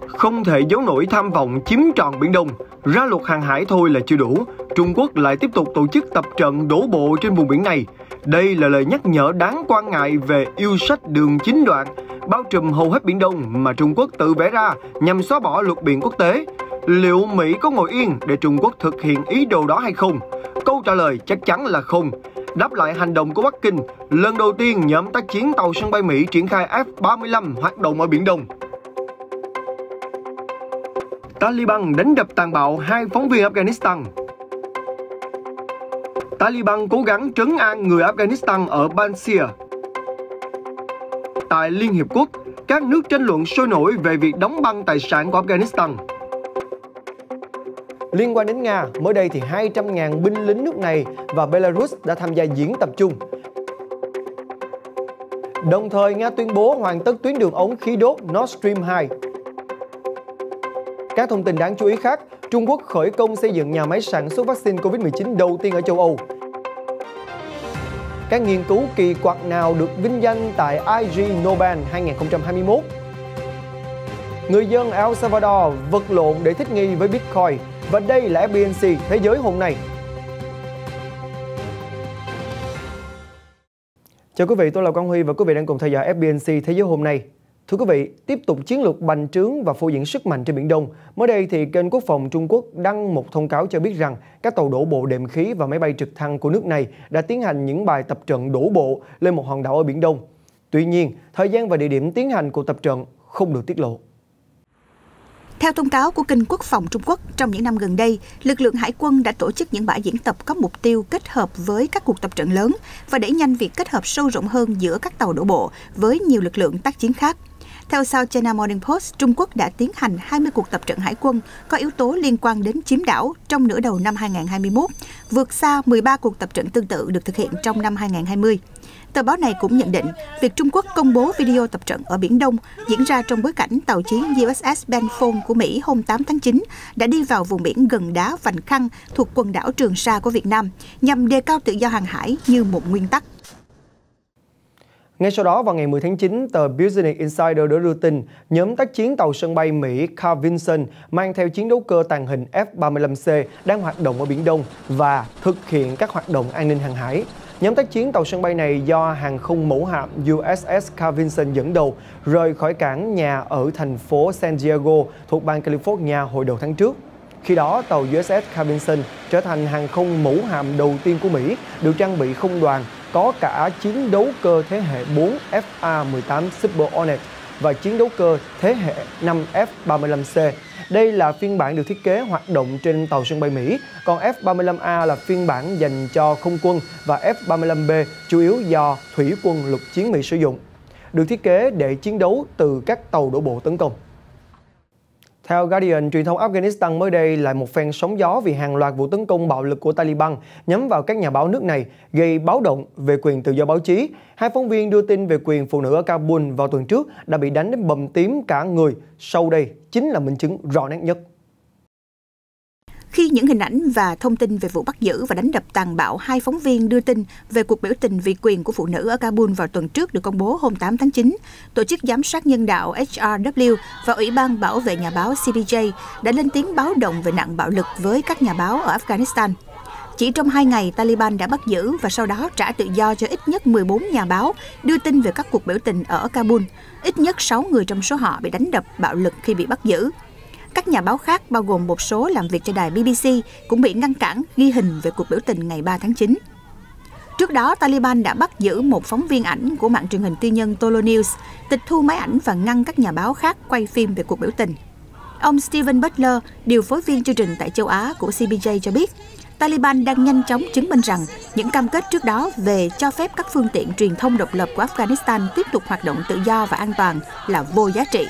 Không thể giấu nổi tham vọng chiếm trọn Biển Đông, ra luật hàng hải thôi là chưa đủ. Trung Quốc lại tiếp tục tổ chức tập trận đổ bộ trên vùng biển này. Đây là lời nhắc nhở đáng quan ngại về yêu sách đường chín đoạn, bao trùm hầu hết Biển Đông mà Trung Quốc tự vẽ ra nhằm xóa bỏ luật biển quốc tế. Liệu Mỹ có ngồi yên để Trung Quốc thực hiện ý đồ đó hay không? Câu trả lời chắc chắn là không. Đáp lại hành động của Bắc Kinh, lần đầu tiên nhóm tác chiến tàu sân bay Mỹ triển khai F-35 hoạt động ở Biển Đông. Taliban đánh đập tàn bạo 2 phóng viên Afghanistan. Taliban cố gắng trấn an người Afghanistan ở Panjshir. Tại Liên Hiệp Quốc, các nước tranh luận sôi nổi về việc đóng băng tài sản của Afghanistan. Liên quan đến Nga, mới đây thì 200.000 binh lính nước này và Belarus đã tham gia diễn tập chung. Đồng thời, Nga tuyên bố hoàn tất tuyến đường ống khí đốt Nord Stream 2. Các thông tin đáng chú ý khác, Trung Quốc khởi công xây dựng nhà máy sản xuất vaccine COVID-19 đầu tiên ở châu Âu. Các nghiên cứu kỳ quặc nào được vinh danh tại IG Nobel 2021? Người dân El Salvador vật lộn để thích nghi với Bitcoin. Và đây là FBNC Thế giới hôm nay. Chào quý vị, tôi là Quang Huy và quý vị đang cùng theo dõi FBNC Thế giới hôm nay. Thưa quý vị, tiếp tục chiến lược bành trướng và phô diễn sức mạnh trên Biển Đông. Mới đây thì kênh Quốc phòng Trung Quốc đăng một thông cáo cho biết rằng các tàu đổ bộ đệm khí và máy bay trực thăng của nước này đã tiến hành những bài tập trận đổ bộ lên một hòn đảo ở Biển Đông. Tuy nhiên, thời gian và địa điểm tiến hành cuộc tập trận không được tiết lộ. Theo thông cáo của kênh Quốc phòng Trung Quốc, trong những năm gần đây, lực lượng hải quân đã tổ chức những bãi diễn tập có mục tiêu kết hợp với các cuộc tập trận lớn và đẩy nhanh việc kết hợp sâu rộng hơn giữa các tàu đổ bộ với nhiều lực lượng tác chiến khác. Theo South China Morning Post, Trung Quốc đã tiến hành 20 cuộc tập trận hải quân có yếu tố liên quan đến chiếm đảo trong nửa đầu năm 2021, vượt xa 13 cuộc tập trận tương tự được thực hiện trong năm 2020. Tờ báo này cũng nhận định việc Trung Quốc công bố video tập trận ở Biển Đông diễn ra trong bối cảnh tàu chiến USS Benfold của Mỹ hôm 8 tháng 9 đã đi vào vùng biển gần đá Vành Khăn thuộc quần đảo Trường Sa của Việt Nam nhằm đề cao tự do hàng hải như một nguyên tắc. Ngay sau đó, vào ngày 10 tháng 9, tờ Business Insider đã đưa tin nhóm tác chiến tàu sân bay Mỹ Carl Vinson mang theo chiến đấu cơ tàng hình F-35C đang hoạt động ở Biển Đông và thực hiện các hoạt động an ninh hàng hải. Nhóm tác chiến tàu sân bay này do hàng không mẫu hạm USS Carl Vinson dẫn đầu rời khỏi cảng nhà ở thành phố San Diego thuộc bang California hồi đầu tháng trước. Khi đó, tàu USS Carl Vinson trở thành hàng không mẫu hạm đầu tiên của Mỹ được trang bị không đoàn, có cả chiến đấu cơ thế hệ 4 FA-18 Super Hornet và chiến đấu cơ thế hệ 5 F-35C. Đây là phiên bản được thiết kế hoạt động trên tàu sân bay Mỹ, còn F-35A là phiên bản dành cho không quân và F-35B chủ yếu do thủy quân lục chiến Mỹ sử dụng, được thiết kế để chiến đấu từ các tàu đổ bộ tấn công. Theo Guardian, truyền thông Afghanistan mới đây lại một phen sóng gió vì hàng loạt vụ tấn công bạo lực của Taliban nhắm vào các nhà báo nước này, gây báo động về quyền tự do báo chí. 2 phóng viên đưa tin về quyền phụ nữ ở Kabul vào tuần trước đã bị đánh đến bầm tím cả người. Sau đây chính là minh chứng rõ nét nhất. Khi những hình ảnh và thông tin về vụ bắt giữ và đánh đập tàn bạo 2 phóng viên đưa tin về cuộc biểu tình vì quyền của phụ nữ ở Kabul vào tuần trước được công bố hôm 8 tháng 9, Tổ chức Giám sát Nhân đạo HRW và Ủy ban Bảo vệ Nhà báo CPJ đã lên tiếng báo động về nạn bạo lực với các nhà báo ở Afghanistan. Chỉ trong 2 ngày, Taliban đã bắt giữ và sau đó trả tự do cho ít nhất 14 nhà báo đưa tin về các cuộc biểu tình ở Kabul. Ít nhất 6 người trong số họ bị đánh đập bạo lực khi bị bắt giữ. Các nhà báo khác, bao gồm một số làm việc cho đài BBC, cũng bị ngăn cản ghi hình về cuộc biểu tình ngày 3 tháng 9. Trước đó, Taliban đã bắt giữ một phóng viên ảnh của mạng truyền hình tư nhân Tolo News, tịch thu máy ảnh và ngăn các nhà báo khác quay phim về cuộc biểu tình. Ông Stephen Butler, điều phối viên chương trình tại châu Á của CPJ cho biết, Taliban đang nhanh chóng chứng minh rằng những cam kết trước đó về cho phép các phương tiện truyền thông độc lập của Afghanistan tiếp tục hoạt động tự do và an toàn là vô giá trị.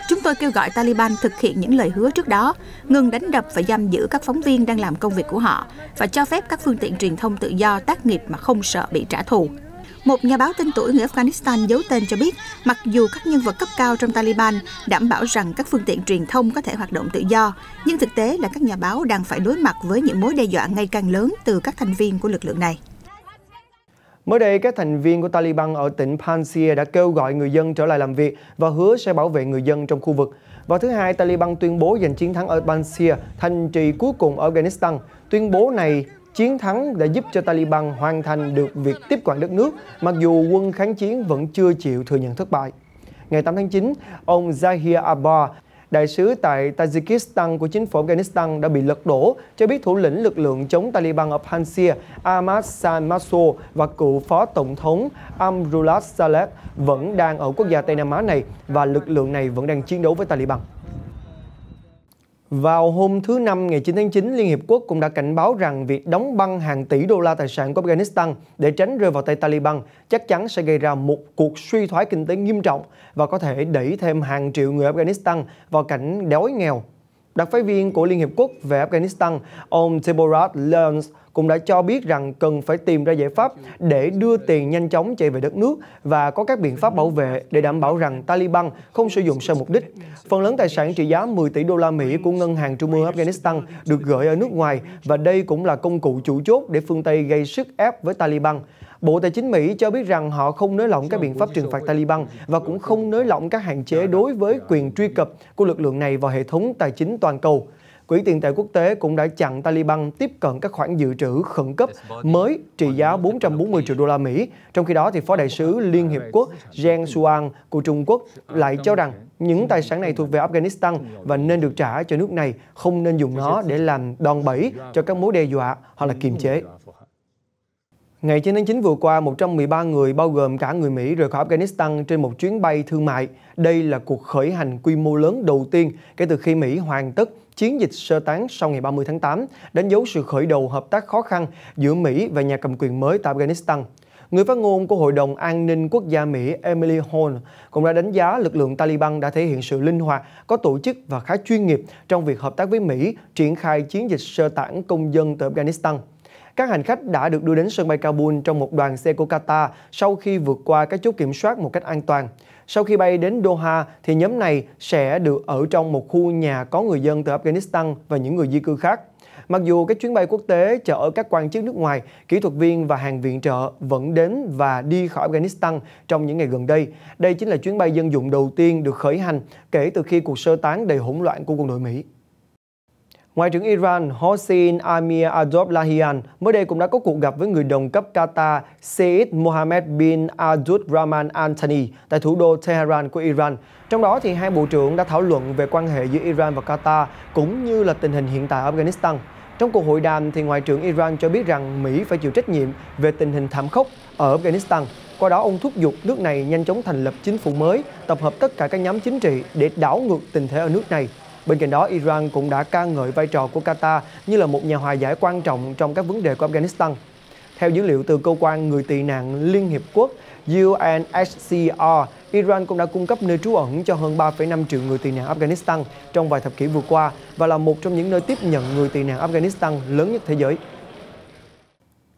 Chúng tôi kêu gọi Taliban thực hiện những lời hứa trước đó, ngừng đánh đập và giam giữ các phóng viên đang làm công việc của họ và cho phép các phương tiện truyền thông tự do tác nghiệp mà không sợ bị trả thù. Một nhà báo tên tuổi người Afghanistan giấu tên cho biết, mặc dù các nhân vật cấp cao trong Taliban đảm bảo rằng các phương tiện truyền thông có thể hoạt động tự do, nhưng thực tế là các nhà báo đang phải đối mặt với những mối đe dọa ngày càng lớn từ các thành viên của lực lượng này. Mới đây, các thành viên của Taliban ở tỉnh Panjshir đã kêu gọi người dân trở lại làm việc và hứa sẽ bảo vệ người dân trong khu vực. Vào thứ Hai, Taliban tuyên bố giành chiến thắng ở Panjshir, thành trì cuối cùng ở Afghanistan. Tuyên bố này chiến thắng đã giúp cho Taliban hoàn thành được việc tiếp quản đất nước, mặc dù quân kháng chiến vẫn chưa chịu thừa nhận thất bại. Ngày 8 tháng 9, ông Zahir Abbar, đại sứ tại Tajikistan của chính phủ Afghanistan đã bị lật đổ, cho biết thủ lĩnh lực lượng chống Taliban ở Panjshir, Ahmad San Massoud và cựu phó tổng thống Amrullah Saleh vẫn đang ở quốc gia Tây Nam Á này và lực lượng này vẫn đang chiến đấu với Taliban. Vào hôm thứ Năm ngày 9 tháng 9, Liên Hiệp Quốc cũng đã cảnh báo rằng việc đóng băng hàng tỷ đô la tài sản của Afghanistan để tránh rơi vào tay Taliban chắc chắn sẽ gây ra một cuộc suy thoái kinh tế nghiêm trọng và có thể đẩy thêm hàng triệu người Afghanistan vào cảnh đói nghèo. Đặc phái viên của Liên Hiệp Quốc về Afghanistan, ông Deborah Lyons cũng đã cho biết rằng cần phải tìm ra giải pháp để đưa tiền nhanh chóng chạy về đất nước và có các biện pháp bảo vệ để đảm bảo rằng Taliban không sử dụng sai mục đích. Phần lớn tài sản trị giá 10 tỷ đô la Mỹ của Ngân hàng Trung ương Afghanistan được gửi ở nước ngoài và đây cũng là công cụ chủ chốt để phương Tây gây sức ép với Taliban. Bộ Tài chính Mỹ cho biết rằng họ không nới lỏng các biện pháp trừng phạt Taliban và cũng không nới lỏng các hạn chế đối với quyền truy cập của lực lượng này vào hệ thống tài chính toàn cầu. Quỹ tiền tệ quốc tế cũng đã chặn Taliban tiếp cận các khoản dự trữ khẩn cấp mới trị giá 440 triệu đô la Mỹ. Trong khi đó, thì Phó Đại sứ Liên Hiệp Quốc Zhang Shuang của Trung Quốc lại cho rằng những tài sản này thuộc về Afghanistan và nên được trả cho nước này, không nên dùng nó để làm đòn bẩy cho các mối đe dọa hoặc là kiềm chế. Ngày 9 tháng 9 vừa qua, 113 người bao gồm cả người Mỹ rời khỏi Afghanistan trên một chuyến bay thương mại. Đây là cuộc khởi hành quy mô lớn đầu tiên kể từ khi Mỹ hoàn tất chiến dịch sơ tán sau ngày 30 tháng 8, đánh dấu sự khởi đầu hợp tác khó khăn giữa Mỹ và nhà cầm quyền mới tại Afghanistan. Người phát ngôn của Hội đồng An ninh Quốc gia Mỹ Emily Horne cũng đã đánh giá lực lượng Taliban đã thể hiện sự linh hoạt, có tổ chức và khá chuyên nghiệp trong việc hợp tác với Mỹ triển khai chiến dịch sơ tán công dân từ Afghanistan. Các hành khách đã được đưa đến sân bay Kabul trong một đoàn xe của Qatar sau khi vượt qua các chốt kiểm soát một cách an toàn. Sau khi bay đến Doha, thì nhóm này sẽ được ở trong một khu nhà có người dân từ Afghanistan và những người di cư khác. Mặc dù các chuyến bay quốc tế chở các quan chức nước ngoài, kỹ thuật viên và hàng viện trợ vẫn đến và đi khỏi Afghanistan trong những ngày gần đây, đây chính là chuyến bay dân dụng đầu tiên được khởi hành kể từ khi cuộc sơ tán đầy hỗn loạn của quân đội Mỹ. Ngoại trưởng Iran Hossein Amir-Abdollahian mới đây cũng đã có cuộc gặp với người đồng cấp Qatar Sheikh Mohammed bin Abdulrahman Al Thani tại thủ đô Tehran của Iran. Trong đó thì hai bộ trưởng đã thảo luận về quan hệ giữa Iran và Qatar cũng như là tình hình hiện tại ở Afghanistan. Trong cuộc hội đàm thì Ngoại trưởng Iran cho biết rằng Mỹ phải chịu trách nhiệm về tình hình thảm khốc ở Afghanistan. Qua đó ông thúc giục nước này nhanh chóng thành lập chính phủ mới, tập hợp tất cả các nhóm chính trị để đảo ngược tình thế ở nước này. Bên cạnh đó, Iran cũng đã ca ngợi vai trò của Qatar như là một nhà hòa giải quan trọng trong các vấn đề của Afghanistan. Theo dữ liệu từ Cơ quan Người tị nạn Liên Hiệp Quốc UNHCR, Iran cũng đã cung cấp nơi trú ẩn cho hơn 3,5 triệu người tị nạn Afghanistan trong vài thập kỷ vừa qua và là một trong những nơi tiếp nhận người tị nạn Afghanistan lớn nhất thế giới.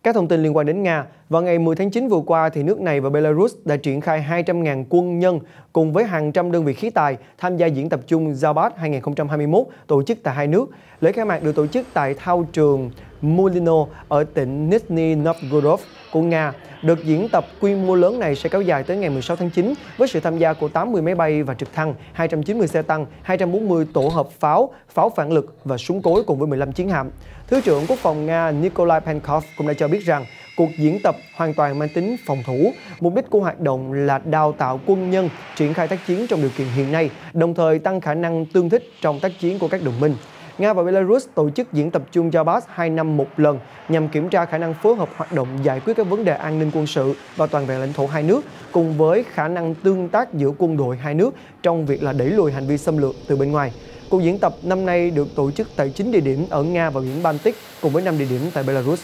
Các thông tin liên quan đến Nga, vào ngày 10 tháng 9 vừa qua, thì nước này và Belarus đã triển khai 200.000 quân nhân cùng với hàng trăm đơn vị khí tài tham gia diễn tập chung Zabat 2021 tổ chức tại hai nước. Lễ khai mạc được tổ chức tại thao trường Mulino ở tỉnh Nizhny Novgorod của Nga. Đợt diễn tập quy mô lớn này sẽ kéo dài tới ngày 16 tháng 9 với sự tham gia của 80 máy bay và trực thăng, 290 xe tăng, 240 tổ hợp pháo, pháo phản lực và súng cối cùng với 15 chiến hạm. Thứ trưởng Quốc phòng Nga Nikolai Penkov cũng đã cho biết rằng cuộc diễn tập hoàn toàn mang tính phòng thủ. Mục đích của hoạt động là đào tạo quân nhân triển khai tác chiến trong điều kiện hiện nay, đồng thời tăng khả năng tương thích trong tác chiến của các đồng minh. Nga và Belarus tổ chức diễn tập chung Zabat 2 năm một lần nhằm kiểm tra khả năng phối hợp hoạt động giải quyết các vấn đề an ninh quân sự và toàn vẹn lãnh thổ hai nước, cùng với khả năng tương tác giữa quân đội hai nước trong việc là đẩy lùi hành vi xâm lược từ bên ngoài. Cuộc diễn tập năm nay được tổ chức tại 9 địa điểm ở Nga và biển Baltic cùng với 5 địa điểm tại Belarus.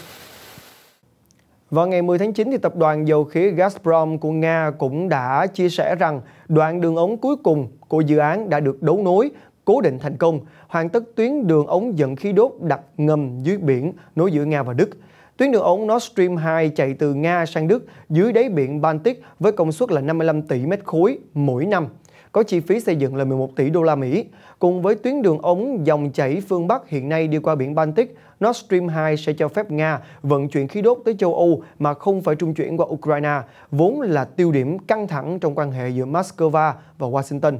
Vào ngày 10 tháng 9, thì tập đoàn dầu khí Gazprom của Nga cũng đã chia sẻ rằng đoạn đường ống cuối cùng của dự án đã được đấu nối, cố định thành công, hoàn tất tuyến đường ống dẫn khí đốt đặt ngầm dưới biển nối giữa Nga và Đức. Tuyến đường ống Nord Stream 2 chạy từ Nga sang Đức dưới đáy biển Baltic với công suất là 55 tỷ mét khối mỗi năm. có chi phí xây dựng là 11 tỷ đô la Mỹ. Cùng với tuyến đường ống dòng chảy phương Bắc hiện nay đi qua biển Baltic, Nord Stream 2 sẽ cho phép Nga vận chuyển khí đốt tới châu Âu mà không phải trung chuyển qua Ukraine, vốn là tiêu điểm căng thẳng trong quan hệ giữa Moscow và Washington.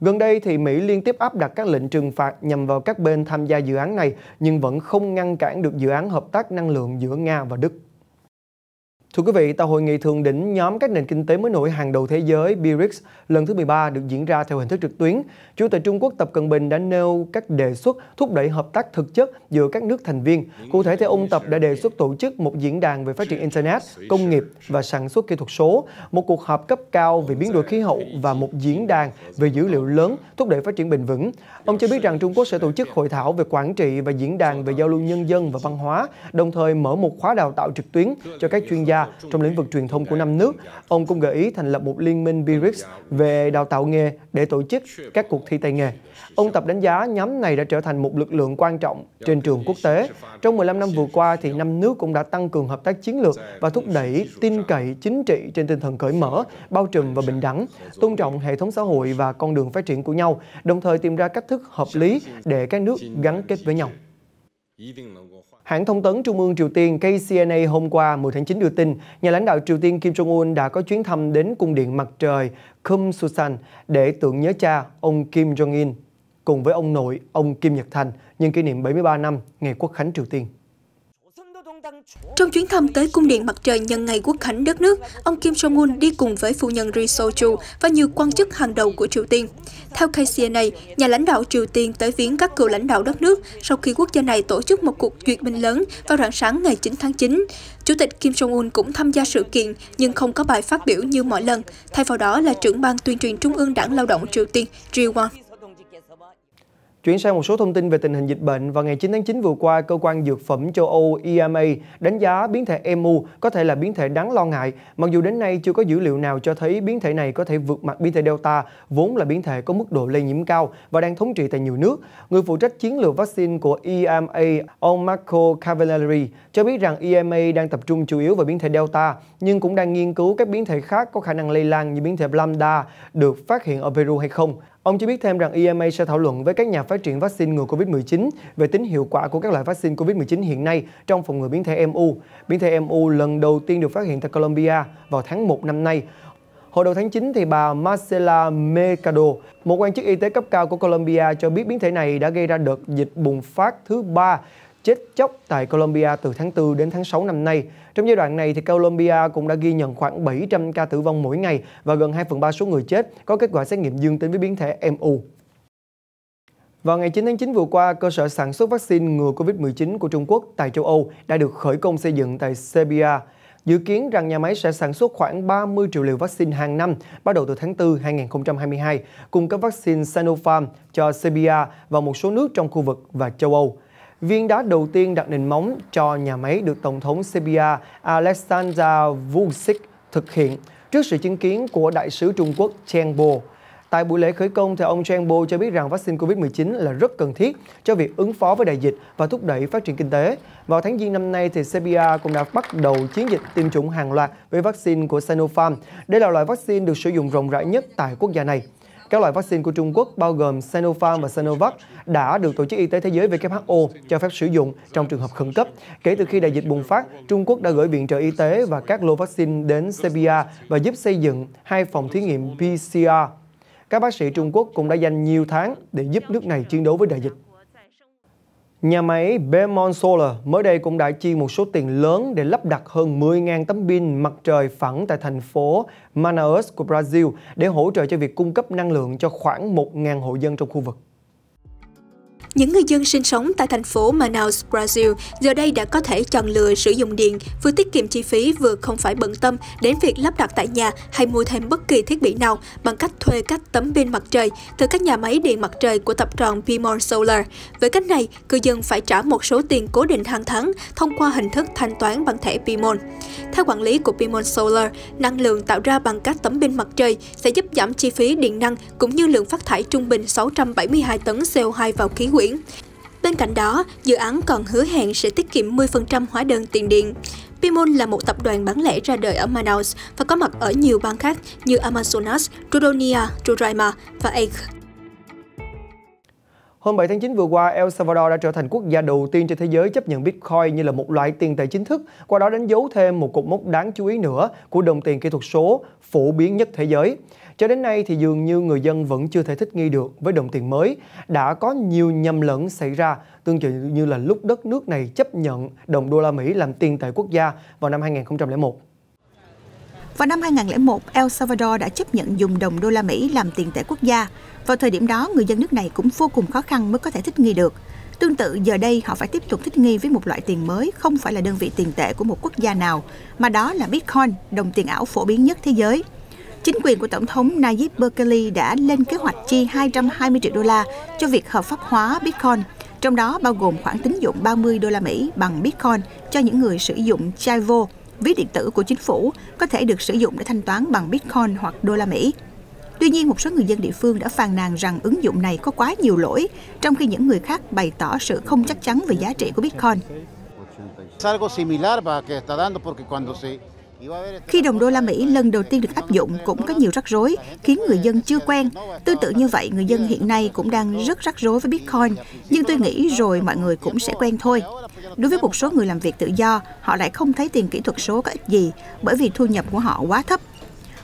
Gần đây thì Mỹ liên tiếp áp đặt các lệnh trừng phạt nhằm vào các bên tham gia dự án này, nhưng vẫn không ngăn cản được dự án hợp tác năng lượng giữa Nga và Đức. Thưa quý vị, tại hội nghị thượng đỉnh nhóm các nền kinh tế mới nổi hàng đầu thế giới BRICS lần thứ 13 được diễn ra theo hình thức trực tuyến, Chủ tịch Trung Quốc Tập Cận Bình đã nêu các đề xuất thúc đẩy hợp tác thực chất giữa các nước thành viên. Cụ thể, theo ông Tập đã đề xuất tổ chức một diễn đàn về phát triển Internet, công nghiệp và sản xuất kỹ thuật số, một cuộc họp cấp cao về biến đổi khí hậu và một diễn đàn về dữ liệu lớn thúc đẩy phát triển bền vững. Ông cho biết rằng Trung Quốc sẽ tổ chức hội thảo về quản trị và diễn đàn về giao lưu nhân dân và văn hóa, đồng thời mở một khóa đào tạo trực tuyến cho các chuyên gia trong lĩnh vực truyền thông của 5 nước. Ông cũng gợi ý thành lập một liên minh BRICS về đào tạo nghề để tổ chức các cuộc thi tay nghề. Ông Tập đánh giá nhóm này đã trở thành một lực lượng quan trọng trên trường quốc tế. Trong 15 năm vừa qua, thì 5 nước cũng đã tăng cường hợp tác chiến lược và thúc đẩy tin cậy chính trị trên tinh thần cởi mở, bao trùm và bình đẳng, tôn trọng hệ thống xã hội và con đường phát triển của nhau, đồng thời tìm ra cách thức hợp lý để các nước gắn kết với nhau. Hãng thông tấn Trung ương Triều Tiên KCNA hôm qua 10 tháng 9 đưa tin, nhà lãnh đạo Triều Tiên Kim Jong-un đã có chuyến thăm đến cung điện mặt trời Kumsusan để tưởng nhớ cha, ông Kim Jong-il, cùng với ông nội, ông Kim Nhật Thành, nhân kỷ niệm 73 năm ngày Quốc khánh Triều Tiên. Trong chuyến thăm tới cung điện mặt trời nhân ngày Quốc khánh đất nước, ông Kim Jong-un đi cùng với phu nhân Ri Sol-ju và nhiều quan chức hàng đầu của Triều Tiên. Theo KCNA, nhà lãnh đạo Triều Tiên tới viếng các cựu lãnh đạo đất nước sau khi quốc gia này tổ chức một cuộc duyệt binh lớn vào rạng sáng ngày 9 tháng 9. Chủ tịch Kim Jong-un cũng tham gia sự kiện nhưng không có bài phát biểu như mọi lần. Thay vào đó là trưởng ban tuyên truyền Trung ương Đảng Lao động Triều Tiên Ri Won. Chuyển sang một số thông tin về tình hình dịch bệnh, vào ngày 9 tháng 9 vừa qua, Cơ quan Dược phẩm châu Âu EMA đánh giá biến thể MU có thể là biến thể đáng lo ngại, mặc dù đến nay chưa có dữ liệu nào cho thấy biến thể này có thể vượt mặt biến thể Delta, vốn là biến thể có mức độ lây nhiễm cao và đang thống trị tại nhiều nước. Người phụ trách chiến lược vaccine của EMA, ông Marco Cavallari, cho biết rằng EMA đang tập trung chủ yếu vào biến thể Delta, nhưng cũng đang nghiên cứu các biến thể khác có khả năng lây lan như biến thể Lambda được phát hiện ở Peru hay không. Ông cho biết thêm rằng EMA sẽ thảo luận với các nhà phát triển vaccine ngừa COVID-19 về tính hiệu quả của các loại vaccine COVID-19 hiện nay trong phòng ngừa biến thể MU. Biến thể MU lần đầu tiên được phát hiện tại Colombia vào tháng 1 năm nay. Hồi đầu tháng 9, thì bà Marcela Mercado, một quan chức y tế cấp cao của Colombia, cho biết biến thể này đã gây ra đợt dịch bùng phát thứ 3 chết chóc tại Colombia từ tháng 4 đến tháng 6 năm nay. Trong giai đoạn này, thì Colombia cũng đã ghi nhận khoảng 700 ca tử vong mỗi ngày và gần 2/3 số người chết có kết quả xét nghiệm dương tính với biến thể MU. Vào ngày 9 tháng 9 vừa qua, cơ sở sản xuất vaccine ngừa COVID-19 của Trung Quốc tại châu Âu đã được khởi công xây dựng tại Serbia. Dự kiến rằng nhà máy sẽ sản xuất khoảng 30 triệu liều vaccine hàng năm bắt đầu từ tháng 4 2022, cung cấp vaccine Sinopharm cho Serbia và một số nước trong khu vực và châu Âu. Viên đá đầu tiên đặt nền móng cho nhà máy được Tổng thống Serbia Aleksandar Vučić thực hiện trước sự chứng kiến của Đại sứ Trung Quốc Chen Bo. Tại buổi lễ khởi công, thì ông Chen Bo cho biết rằng vaccine COVID-19 là rất cần thiết cho việc ứng phó với đại dịch và thúc đẩy phát triển kinh tế. Vào tháng Giêng năm nay, thì Serbia cũng đã bắt đầu chiến dịch tiêm chủng hàng loạt với vaccine của Sinopharm. Đây là loại vaccine được sử dụng rộng rãi nhất tại quốc gia này. Các loại vaccine của Trung Quốc bao gồm Sinopharm và Sinovac đã được Tổ chức Y tế Thế giới WHO cho phép sử dụng trong trường hợp khẩn cấp. Kể từ khi đại dịch bùng phát, Trung Quốc đã gửi viện trợ y tế và các lô vaccine đến Serbia và giúp xây dựng 2 phòng thí nghiệm PCR. Các bác sĩ Trung Quốc cũng đã dành nhiều tháng để giúp nước này chiến đấu với đại dịch. Nhà máy Beaumont Solar mới đây cũng đã chi một số tiền lớn để lắp đặt hơn 10.000 tấm pin mặt trời phẳng tại thành phố Manaus của Brazil để hỗ trợ cho việc cung cấp năng lượng cho khoảng 1.000 hộ dân trong khu vực. Những người dân sinh sống tại thành phố Manaus, Brazil giờ đây đã có thể chọn lựa sử dụng điện, vừa tiết kiệm chi phí vừa không phải bận tâm đến việc lắp đặt tại nhà hay mua thêm bất kỳ thiết bị nào bằng cách thuê các tấm pin mặt trời từ các nhà máy điện mặt trời của tập đoàn Beaumont Solar. Với cách này, cư dân phải trả một số tiền cố định hàng tháng thông qua hình thức thanh toán bằng thẻ Beaumont. Theo quản lý của Beaumont Solar, năng lượng tạo ra bằng các tấm pin mặt trời sẽ giúp giảm chi phí điện năng cũng như lượng phát thải trung bình 672 tấn CO2 vào khí quyển. Bên cạnh đó, dự án còn hứa hẹn sẽ tiết kiệm 10% hóa đơn tiền điện. Bimol là một tập đoàn bán lẻ ra đời ở Manaus và có mặt ở nhiều bang khác như Amazonas, Rondônia, Roraima và Acre. Hôm 7 tháng 9 vừa qua, El Salvador đã trở thành quốc gia đầu tiên trên thế giới chấp nhận Bitcoin như là một loại tiền tệ chính thức, qua đó đánh dấu thêm một cột mốc đáng chú ý nữa của đồng tiền kỹ thuật số phổ biến nhất thế giới. Cho đến nay thì dường như người dân vẫn chưa thể thích nghi được với đồng tiền mới. Đã có nhiều nhầm lẫn xảy ra, tương tự như là lúc đất nước này chấp nhận đồng đô la Mỹ làm tiền tệ quốc gia vào năm 2001. Vào năm 2001, El Salvador đã chấp nhận dùng đồng đô la Mỹ làm tiền tệ quốc gia. Vào thời điểm đó, người dân nước này cũng vô cùng khó khăn mới có thể thích nghi được. Tương tự, giờ đây họ phải tiếp tục thích nghi với một loại tiền mới không phải là đơn vị tiền tệ của một quốc gia nào, mà đó là Bitcoin, đồng tiền ảo phổ biến nhất thế giới. Chính quyền của Tổng thống Nayib Bukele đã lên kế hoạch chi 220 triệu đô la cho việc hợp pháp hóa Bitcoin, trong đó bao gồm khoản tín dụng 30 đô la Mỹ bằng Bitcoin cho những người sử dụng Chaivo, ví điện tử của chính phủ, có thể được sử dụng để thanh toán bằng Bitcoin hoặc đô la Mỹ. Tuy nhiên, một số người dân địa phương đã phàn nàn rằng ứng dụng này có quá nhiều lỗi, trong khi những người khác bày tỏ sự không chắc chắn về giá trị của Bitcoin. Khi đồng đô la Mỹ lần đầu tiên được áp dụng cũng có nhiều rắc rối, khiến người dân chưa quen. Tương tự như vậy, người dân hiện nay cũng đang rất rắc rối với Bitcoin, nhưng tôi nghĩ rồi mọi người cũng sẽ quen thôi. Đối với một số người làm việc tự do, họ lại không thấy tiền kỹ thuật số có ích gì, bởi vì thu nhập của họ quá thấp.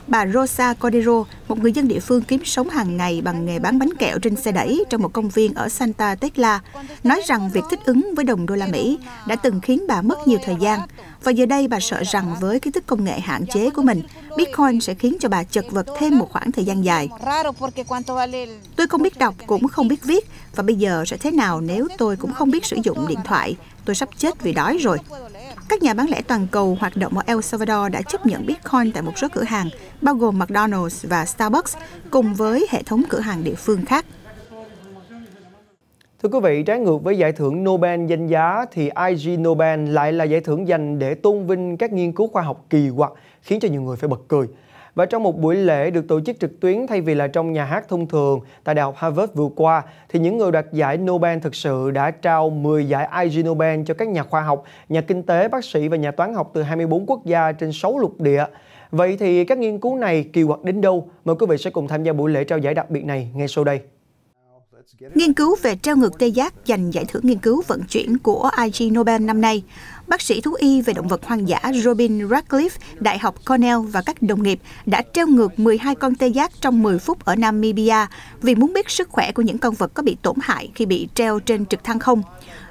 Bà Rosa Cordero, một người dân địa phương kiếm sống hàng ngày bằng nghề bán bánh kẹo trên xe đẩy trong một công viên ở Santa Tecla, nói rằng việc thích ứng với đồng đô la Mỹ đã từng khiến bà mất nhiều thời gian. Và giờ đây bà sợ rằng với kiến thức công nghệ hạn chế của mình, Bitcoin sẽ khiến cho bà chật vật thêm một khoảng thời gian dài. Tôi không biết đọc cũng không biết viết, và bây giờ sẽ thế nào nếu tôi cũng không biết sử dụng điện thoại? Tôi sắp chết vì đói rồi. Các nhà bán lẻ toàn cầu hoạt động ở El Salvador đã chấp nhận Bitcoin tại một số cửa hàng, bao gồm McDonald's và Starbucks, cùng với hệ thống cửa hàng địa phương khác. Thưa quý vị, trái ngược với giải thưởng Nobel danh giá thì Ig Nobel lại là giải thưởng dành để tôn vinh các nghiên cứu khoa học kỳ quặc, khiến cho nhiều người phải bật cười. Và trong một buổi lễ được tổ chức trực tuyến thay vì là trong nhà hát thông thường tại Đại học Harvard vừa qua, thì những người đoạt giải Nobel thực sự đã trao 10 giải Ig Nobel cho các nhà khoa học, nhà kinh tế, bác sĩ và nhà toán học từ 24 quốc gia trên 6 lục địa. Vậy thì các nghiên cứu này kỳ quặc đến đâu? Mời quý vị sẽ cùng tham gia buổi lễ trao giải đặc biệt này ngay sau đây. Nghiên cứu về treo ngược tê giác giành giải thưởng nghiên cứu vận chuyển của Ig Nobel năm nay. Bác sĩ thú y về động vật hoang dã Robin Radcliffe, Đại học Cornell và các đồng nghiệp đã treo ngược 12 con tê giác trong 10 phút ở Namibia vì muốn biết sức khỏe của những con vật có bị tổn hại khi bị treo trên trực thăng không.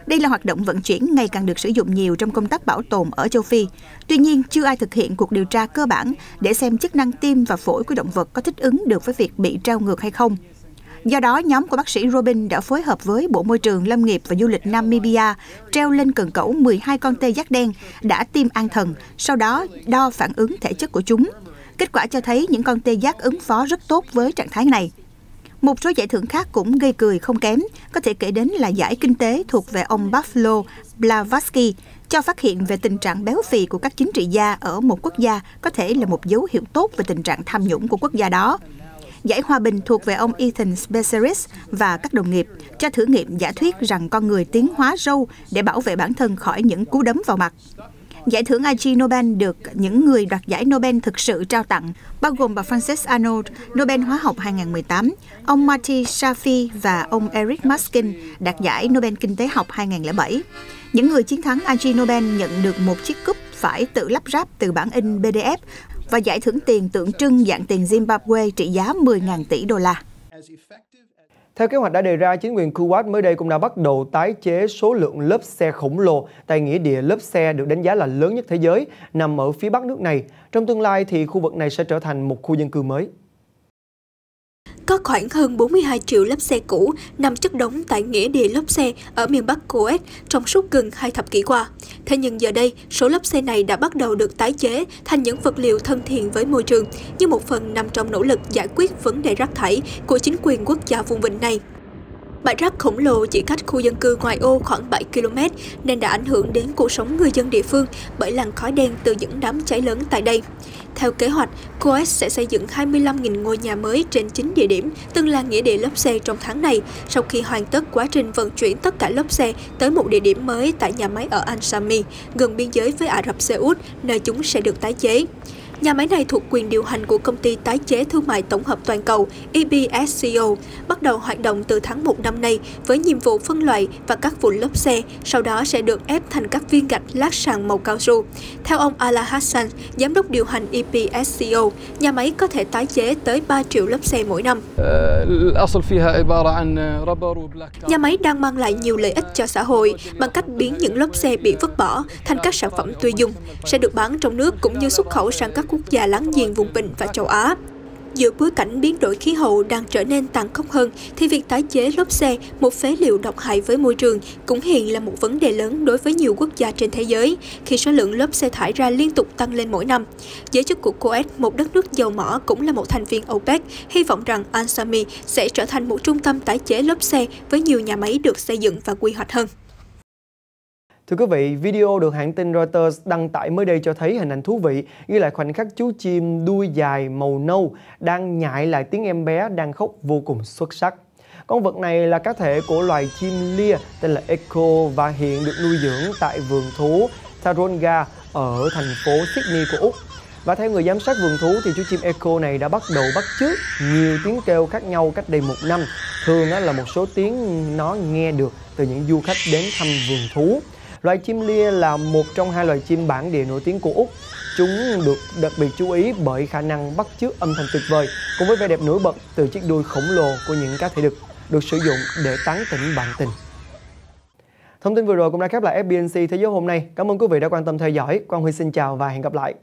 Đây là hoạt động vận chuyển ngày càng được sử dụng nhiều trong công tác bảo tồn ở châu Phi. Tuy nhiên, chưa ai thực hiện cuộc điều tra cơ bản để xem chức năng tim và phổi của động vật có thích ứng được với việc bị treo ngược hay không. Do đó, nhóm của bác sĩ Robin đã phối hợp với Bộ Môi trường, Lâm nghiệp và Du lịch Namibia treo lên cần cẩu 12 con tê giác đen đã tiêm an thần, sau đó đo phản ứng thể chất của chúng. Kết quả cho thấy những con tê giác ứng phó rất tốt với trạng thái này. Một số giải thưởng khác cũng gây cười không kém, có thể kể đến là giải kinh tế thuộc về ông Buffalo Blavatsky, cho phát hiện về tình trạng béo phì của các chính trị gia ở một quốc gia có thể là một dấu hiệu tốt về tình trạng tham nhũng của quốc gia đó. Giải hòa bình thuộc về ông Ethan Speseris và các đồng nghiệp, cho thử nghiệm giả thuyết rằng con người tiến hóa râu để bảo vệ bản thân khỏi những cú đấm vào mặt. Giải thưởng Ig Nobel được những người đoạt giải Nobel thực sự trao tặng, bao gồm bà Frances Arnold, Nobel Hóa học 2018, ông Marty Shafee và ông Eric Maskin đạt giải Nobel Kinh tế học 2007. Những người chiến thắng Ig Nobel nhận được một chiếc cúp phải tự lắp ráp từ bản in PDF và giải thưởng tiền tượng trưng dạng tiền Zimbabwe trị giá 10.000 tỷ đô la. Theo kế hoạch đã đề ra, chính quyền Kuwait mới đây cũng đã bắt đầu tái chế số lượng lớp xe khổng lồ tại nghĩa địa lớp xe được đánh giá là lớn nhất thế giới, nằm ở phía bắc nước này. Trong tương lai thì khu vực này sẽ trở thành một khu dân cư mới. Có khoảng hơn 42 triệu lớp xe cũ nằm chất đống tại nghĩa địa lớp xe ở miền Bắc Kuwait trong suốt gần 2 thập kỷ qua. Thế nhưng giờ đây, số lớp xe này đã bắt đầu được tái chế thành những vật liệu thân thiện với môi trường, như một phần nằm trong nỗ lực giải quyết vấn đề rác thải của chính quyền quốc gia vùng vịnh này. Bãi rác khổng lồ chỉ cách khu dân cư ngoại ô khoảng 7 km nên đã ảnh hưởng đến cuộc sống người dân địa phương bởi làn khói đen từ những đám cháy lớn tại đây. Theo kế hoạch, Coes sẽ xây dựng 25.000 ngôi nhà mới trên 9 địa điểm, từng là nghĩa địa lốp xe trong tháng này, sau khi hoàn tất quá trình vận chuyển tất cả lốp xe tới một địa điểm mới tại nhà máy ở Al Sami, gần biên giới với Ả Rập Xê Út, nơi chúng sẽ được tái chế. Nhà máy này thuộc quyền điều hành của công ty tái chế thương mại tổng hợp toàn cầu EBSCO, bắt đầu hoạt động từ tháng 1 năm nay với nhiệm vụ phân loại và các vụn lốp xe, sau đó sẽ được ép thành các viên gạch lát sàn màu cao su. Theo ông Ala Hassan, giám đốc điều hành EBSCO, nhà máy có thể tái chế tới 3 triệu lốp xe mỗi năm. Nhà máy đang mang lại nhiều lợi ích cho xã hội bằng cách biến những lốp xe bị vứt bỏ thành các sản phẩm tươi dùng, sẽ được bán trong nước cũng như xuất khẩu sang các quốc gia láng giềng vùng vịnh và châu Á. Giữa bối cảnh biến đổi khí hậu đang trở nên tàn khốc hơn, thì việc tái chế lốp xe, một phế liệu độc hại với môi trường, cũng hiện là một vấn đề lớn đối với nhiều quốc gia trên thế giới, khi số lượng lốp xe thải ra liên tục tăng lên mỗi năm. Giới chức của Kuwait, một đất nước dầu mỏ cũng là một thành viên OPEC, hy vọng rằng Al Sami sẽ trở thành một trung tâm tái chế lốp xe với nhiều nhà máy được xây dựng và quy hoạch hơn. Thưa quý vị, video được hãng tin Reuters đăng tải mới đây cho thấy hình ảnh thú vị ghi lại khoảnh khắc chú chim đuôi dài màu nâu đang nhại lại tiếng em bé đang khóc vô cùng xuất sắc. Con vật này là cá thể của loài chim lia tên là Echo và hiện được nuôi dưỡng tại vườn thú Taronga ở thành phố Sydney của Úc. Và theo người giám sát vườn thú thì chú chim Echo này đã bắt đầu bắt chước nhiều tiếng kêu khác nhau cách đây 1 năm. Thường là một số tiếng nó nghe được từ những du khách đến thăm vườn thú. Loài chim lia là một trong 2 loài chim bản địa nổi tiếng của Úc. Chúng được đặc biệt chú ý bởi khả năng bắt chước âm thanh tuyệt vời cùng với vẻ đẹp nổi bật từ chiếc đuôi khổng lồ của những cá thể đực được sử dụng để tán tỉnh bạn tình. Thông tin vừa rồi cũng đã khép lại FBNC Thế giới hôm nay. Cảm ơn quý vị đã quan tâm theo dõi. Quang Huy xin chào và hẹn gặp lại.